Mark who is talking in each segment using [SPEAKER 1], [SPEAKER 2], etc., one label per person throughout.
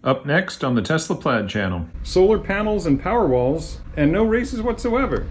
[SPEAKER 1] Up next on the Tesla Plaid channel. Solar panels and Powerwalls, and no races whatsoever.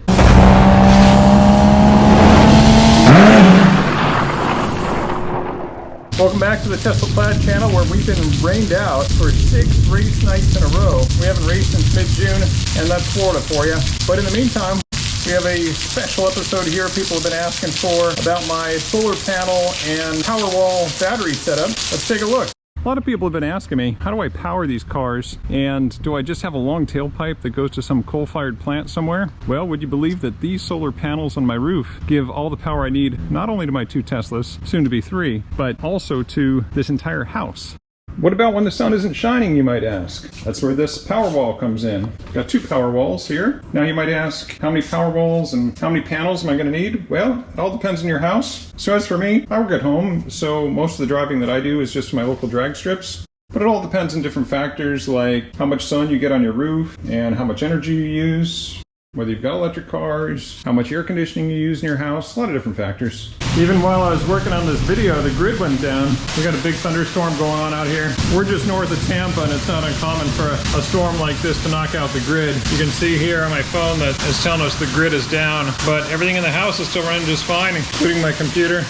[SPEAKER 1] Welcome back to the Tesla Plaid channel, where we've been rained out for 6 race nights in a row. We haven't raced since mid-June, and that's Florida for you. But in the meantime, we have a special episode here people have been asking for about my solar panel and Powerwall battery setup. Let's take a look. A lot of people have been asking me, how do I power these cars? And do I just have a long tailpipe that goes to some coal-fired plant somewhere? Well, would you believe that these solar panels on my roof give all the power I need, not only to my 2 Teslas, soon to be 3, but also to this entire house. What about when the sun isn't shining, you might ask? That's where this Powerwall comes in. Got 2 Powerwalls here. Now you might ask, how many Powerwalls and how many panels am I going to need? Well, it all depends on your house. So as for me, I work at home, so most of the driving that I do is just to my local drag strips. But it all depends on different factors like how much sun you get on your roof and how much energy you use, whether you've got electric cars, how much air conditioning you use in your house, a lot of different factors. Even while I was working on this video, the grid went down. We got a big thunderstorm going on out here. We're just north of Tampa, and it's not uncommon for a storm like this to knock out the grid. You can see here on my phone that it's telling us the grid is down, but everything in the house is still running just fine, including my computer,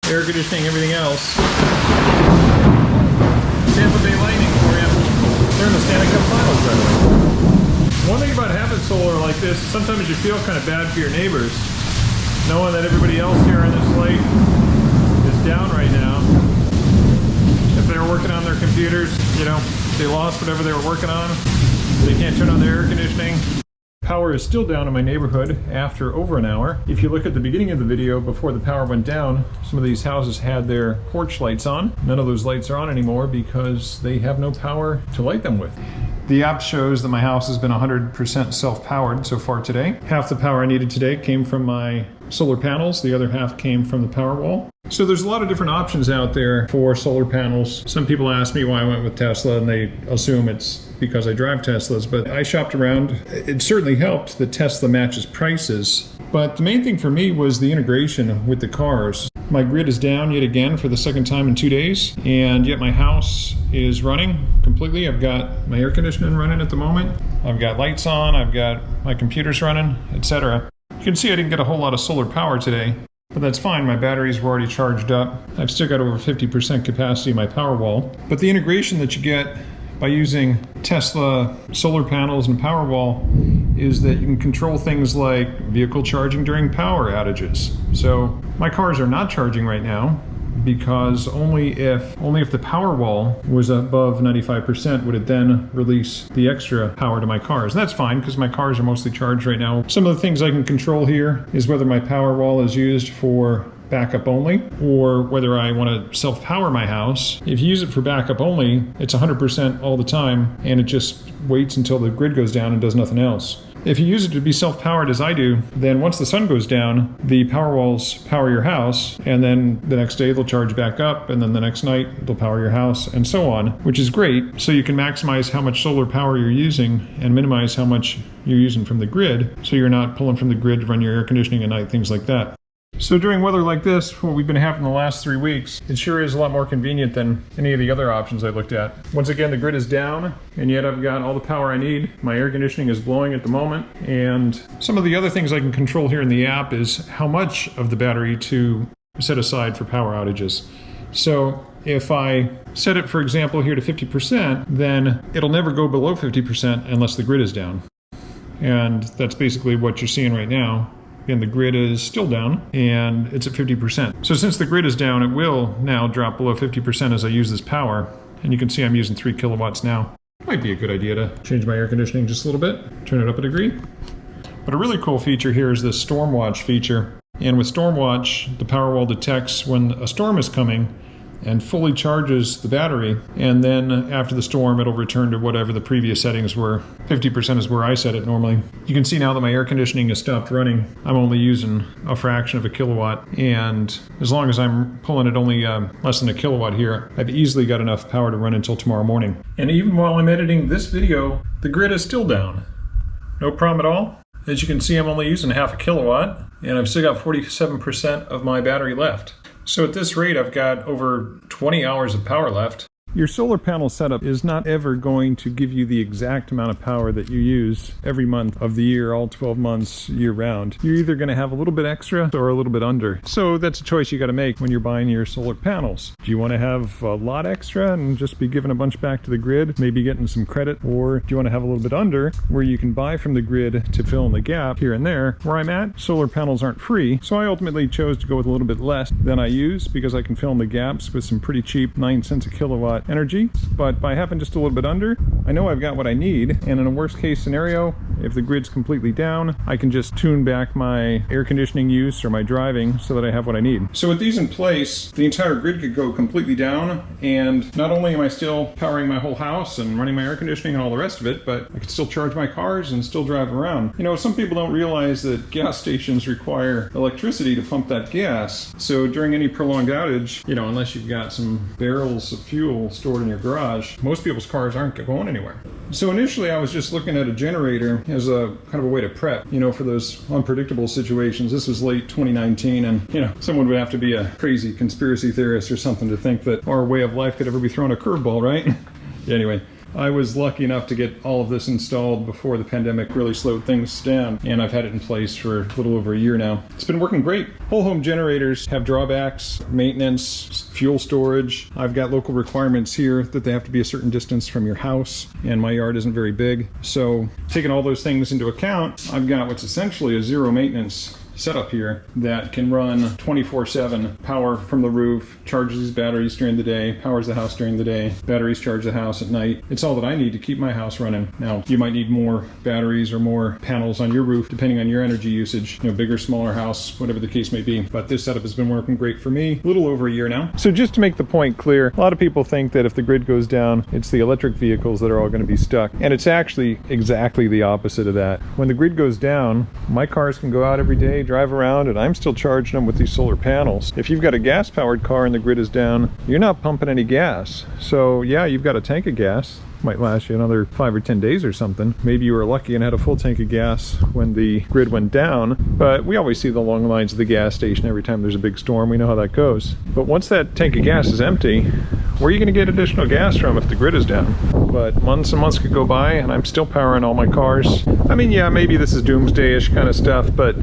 [SPEAKER 1] air conditioning, everything else. Tampa Bay lightning for you. They're in the Stanley Cup Finals, by the way. One thing about having solar like this, sometimes you feel kind of bad for your neighbors, knowing that everybody else here on this lake is down right now. If they were working on their computers, you know, they lost whatever they were working on. They can't turn on their air conditioning. Power is still down in my neighborhood after over an hour. If you look at the beginning of the video before the power went down, some of these houses had their porch lights on. None of those lights are on anymore because they have no power to light them with. The app shows that my house has been 100% self-powered so far today. Half the power I needed today came from my solar panels, the other half came from the Powerwall. So there's a lot of different options out there for solar panels. Some people ask me why I went with Tesla, and they assume it's because I drive Teslas, but I shopped around. It certainly helped that Tesla matches prices, but the main thing for me was the integration with the cars. My grid is down yet again for the second time in 2 days, and yet my house is running completely. I've got my air conditioning running at the moment. I've got lights on, I've got my computers running, etc. You can see I didn't get a whole lot of solar power today, but that's fine. My batteries were already charged up. I've still got over 50% capacity in my Powerwall. But the integration that you get by using Tesla solar panels and Powerwall is that you can control things like vehicle charging during power outages. So my cars are not charging right now because only if the Powerwall was above 95% would it then release the extra power to my cars. And that's fine because my cars are mostly charged right now. Some of the things I can control here is whether my Powerwall is used for backup only, or whether I want to self-power my house. If you use it for backup only, it's 100% all the time, and it just waits until the grid goes down and does nothing else. If you use it to be self-powered as I do, then once the sun goes down, the Powerwalls power your house, and then the next day they'll charge back up, and then the next night they'll power your house, and so on, which is great. So you can maximize how much solar power you're using and minimize how much you're using from the grid, so you're not pulling from the grid to run your air conditioning at night, things like that. So during weather like this, what we've been having the last 3 weeks, it sure is a lot more convenient than any of the other options I looked at. Once again, the grid is down, and yet I've got all the power I need. My air conditioning is blowing at the moment, and some of the other things I can control here in the app is how much of the battery to set aside for power outages. So if I set it, for example, here to 50%, then it'll never go below 50% unless the grid is down. And that's basically what you're seeing right now. And the grid is still down, and it's at 50%. So since the grid is down, it will now drop below 50% as I use this power. And you can see I'm using 3 kilowatts now. Might be a good idea to change my air conditioning just a little bit, turn it up a degree. But a really cool feature here is this Storm Watch feature. And with Storm Watch, the Powerwall detects when a storm is coming and fully charges the battery, and then after the storm it'll return to whatever the previous settings were. 50% is where I set it normally. You can see now that my air conditioning has stopped running. I'm only using a fraction of a kilowatt, and as long as I'm pulling it only less than a kilowatt here, I've easily got enough power to run until tomorrow morning. And even while I'm editing this video, the grid is still down. No problem at all. As you can see, I'm only using half a kilowatt, and I've still got 47% of my battery left. So at this rate, I've got over 20 hours of power left. Your solar panel setup is not ever going to give you the exact amount of power that you use every month of the year, all 12 months, year round. You're either going to have a little bit extra or a little bit under. So that's a choice you got to make when you're buying your solar panels. Do you want to have a lot extra and just be giving a bunch back to the grid, maybe getting some credit, or do you want to have a little bit under where you can buy from the grid to fill in the gap here and there? Where I'm at, solar panels aren't free, so I ultimately chose to go with a little bit less than I use because I can fill in the gaps with some pretty cheap 9 cents a kilowatt energy. But by having just a little bit under, I know I've got what I need, and in a worst case scenario, if the grid's completely down, I can just tune back my air conditioning use or my driving so that I have what I need. So with these in place, the entire grid could go completely down, and not only am I still powering my whole house and running my air conditioning and all the rest of it, but I could still charge my cars and still drive around. You know, some people don't realize that gas stations require electricity to pump that gas. So during any prolonged outage, you know, unless you've got some barrels of fuel stored in your garage, most people's cars aren't going anywhere. So initially I was just looking at a generator as a kind of a way to prep, you know, for those unpredictable situations. This was late 2019, and, you know, someone would have to be a crazy conspiracy theorist or something to think that our way of life could ever be thrown a curveball, right? Anyway, I was lucky enough to get all of this installed before the pandemic really slowed things down, and I've had it in place for a little over a year now. It's been working great. Whole home generators have drawbacks, maintenance, fuel storage. I've got local requirements here that they have to be a certain distance from your house, and my yard isn't very big. So taking all those things into account, I've got what's essentially a zero maintenance setup here that can run 24/7, power from the roof, charges these batteries during the day, powers the house during the day, batteries charge the house at night. It's all that I need to keep my house running. Now, you might need more batteries or more panels on your roof depending on your energy usage, you know, bigger, smaller house, whatever the case may be. But this setup has been working great for me, a little over a year now. So just to make the point clear, a lot of people think that if the grid goes down, it's the electric vehicles that are all going to be stuck. And it's actually exactly the opposite of that. When the grid goes down, my cars can go out every day, drive around, and I'm still charging them with these solar panels. If you've got a gas-powered car and the grid is down, you're not pumping any gas. So yeah, you've got a tank of gas. Might last you another 5 or 10 days or something. Maybe you were lucky and had a full tank of gas when the grid went down, but we always see the long lines of the gas station every time there's a big storm. We know how that goes. But once that tank of gas is empty, where are you going to get additional gas from if the grid is down? But months and months could go by and I'm still powering all my cars. I mean, yeah, maybe this is doomsday-ish kind of stuff, but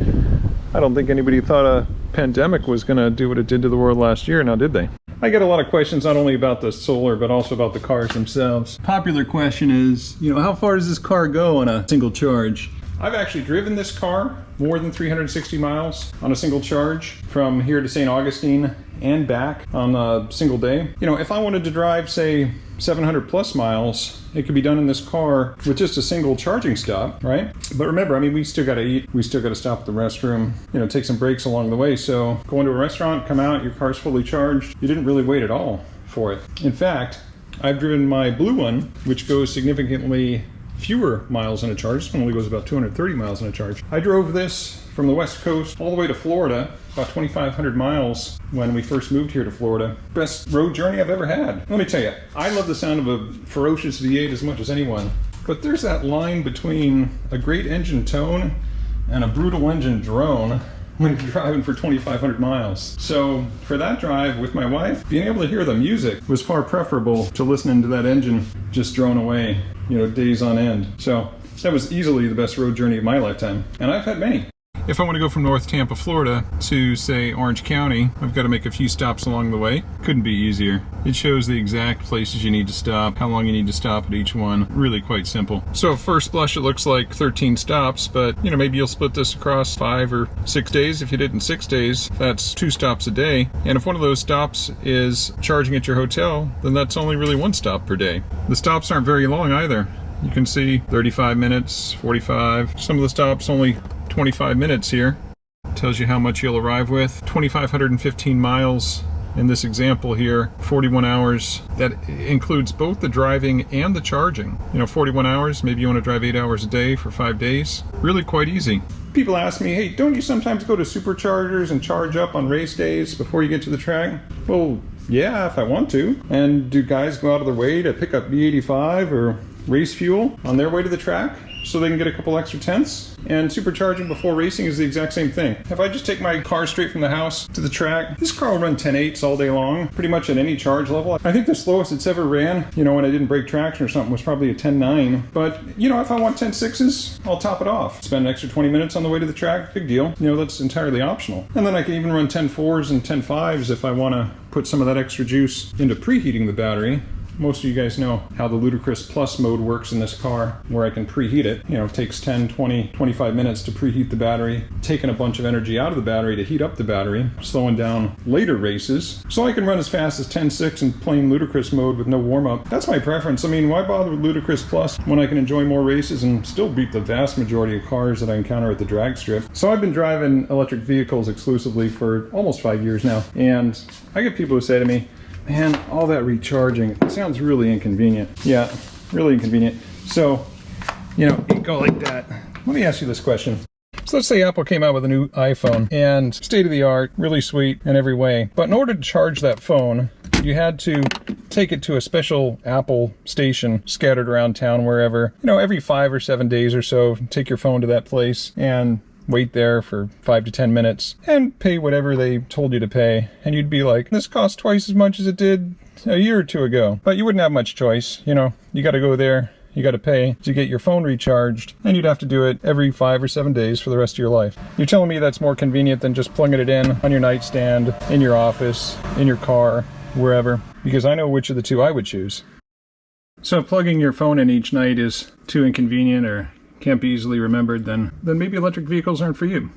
[SPEAKER 1] I don't think anybody thought a pandemic was going to do what it did to the world last year, now did they? I get a lot of questions not only about the solar, but also about the cars themselves. Popular question is, you know, how far does this car go on a single charge? I've actually driven this car more than 360 miles on a single charge from here to St. Augustine and back on a single day. You know, if I wanted to drive, say, 700 plus miles, it could be done in this car with just a single charging stop, right? But remember, I mean, we still got to eat, we still got to stop at the restroom, you know, take some breaks along the way. So go into a restaurant, come out, your car's fully charged. You didn't really wait at all for it. In fact, I've driven my blue one, which goes significantly fewer miles on a charge. This one only goes about 230 miles on a charge. I drove this from the West Coast all the way to Florida, about 2,500 miles when we first moved here to Florida. Best road journey I've ever had. Let me tell you, I love the sound of a ferocious V8 as much as anyone, but there's that line between a great engine tone and a brutal engine drone when you're driving for 2,500 miles. So for that drive with my wife, being able to hear the music was far preferable to listening to that engine just drone away, you know, days on end. So that was easily the best road journey of my lifetime, and I've had many. If I want to go from North Tampa, Florida to, say, Orange County, I've got to make a few stops along the way. Couldn't be easier. It shows the exact places you need to stop, how long you need to stop at each one. Really quite simple. So at first blush it looks like 13 stops, but you know, maybe you'll split this across 5 or 6 days. If you did it in 6 days, that's 2 stops a day. And if one of those stops is charging at your hotel, then that's only really 1 stop per day. The stops aren't very long either. You can see 35 minutes, 45. Some of the stops only 25 minutes here. Tells you how much you'll arrive with. 2,515 miles in this example here, 41 hours. That includes both the driving and the charging. You know, 41 hours, maybe you want to drive 8 hours a day for 5 days. Really quite easy. People ask me, hey, don't you sometimes go to superchargers and charge up on race days before you get to the track? Well, yeah, if I want to. And do guys go out of their way to pick up B85 or race fuel on their way to the track so they can get a couple extra tenths. And supercharging before racing is the exact same thing. If I just take my car straight from the house to the track, this car will run 10.8s all day long, pretty much at any charge level. I think the slowest it's ever ran, you know, when I didn't break traction or something, was probably a 10.9. But, you know, if I want 10.6s, I'll top it off. Spend an extra 20 minutes on the way to the track, big deal. You know, that's entirely optional. And then I can even run 10.4s and 10.5s if I want to put some of that extra juice into preheating the battery. Most of you guys know how the Ludicrous Plus mode works in this car, where I can preheat it. You know, it takes 10, 20, 25 minutes to preheat the battery, taking a bunch of energy out of the battery to heat up the battery, slowing down later races. So I can run as fast as 10.6 in plain Ludicrous mode with no warm-up. That's my preference. I mean, why bother with Ludicrous Plus when I can enjoy more races and still beat the vast majority of cars that I encounter at the drag strip? So I've been driving electric vehicles exclusively for almost 5 years now, and I get people who say to me, man, all that recharging, it sounds really inconvenient. Yeah, really inconvenient. So, you know, you go like that. Let me ask you this question. So let's say Apple came out with a new iPhone, and state-of-the-art, really sweet in every way. But in order to charge that phone, you had to take it to a special Apple station scattered around town, wherever. You know, every 5 or 7 days or so, take your phone to that place and wait there for 5 to 10 minutes and pay whatever they told you to pay. And you'd be like, this costs twice as much as it did a year or two ago. But you wouldn't have much choice. You know, you got to go there, you got to pay to get your phone recharged, and you'd have to do it every 5 or 7 days for the rest of your life. You're telling me that's more convenient than just plugging it in on your nightstand, in your office, in your car, wherever? Because I know which of the two I would choose. So if plugging your phone in each night is too inconvenient or can't be easily remembered, then maybe electric vehicles aren't for you.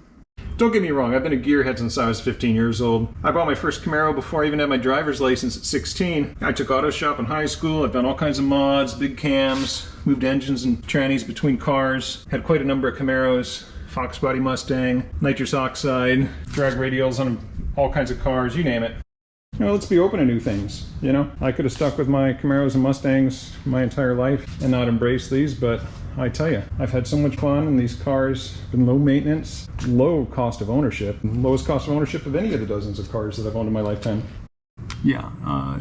[SPEAKER 1] Don't get me wrong, I've been a gearhead since I was 15 years old. I bought my first Camaro before I even had my driver's license at 16. I took auto shop in high school. I've done all kinds of mods, big cams, moved engines and trannies between cars, had quite a number of Camaros, Fox Body Mustang, nitrous oxide, drag radials on all kinds of cars, you name it. You know, let's be open to new things, you know? I could have stuck with my Camaros and Mustangs my entire life and not embraced these, but I tell you, I've had so much fun in these cars, been low maintenance, low cost of ownership, lowest cost of ownership of any of the dozens of cars that I've owned in my lifetime. Yeah,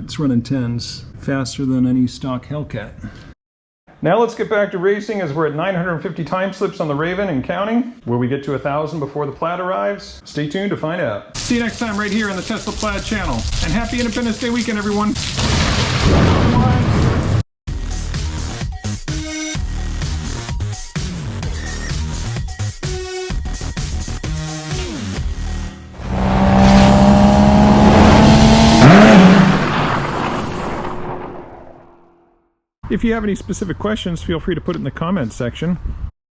[SPEAKER 1] it's running 10s faster than any stock Hellcat. Now let's get back to racing as we're at 950 time slips on the Raven and counting. Will we get to 1,000 before the Plaid arrives? Stay tuned to find out. See you next time right here on the Tesla Plaid channel. And happy Independence Day weekend, everyone. If you have any specific questions, feel free to put it in the comments section.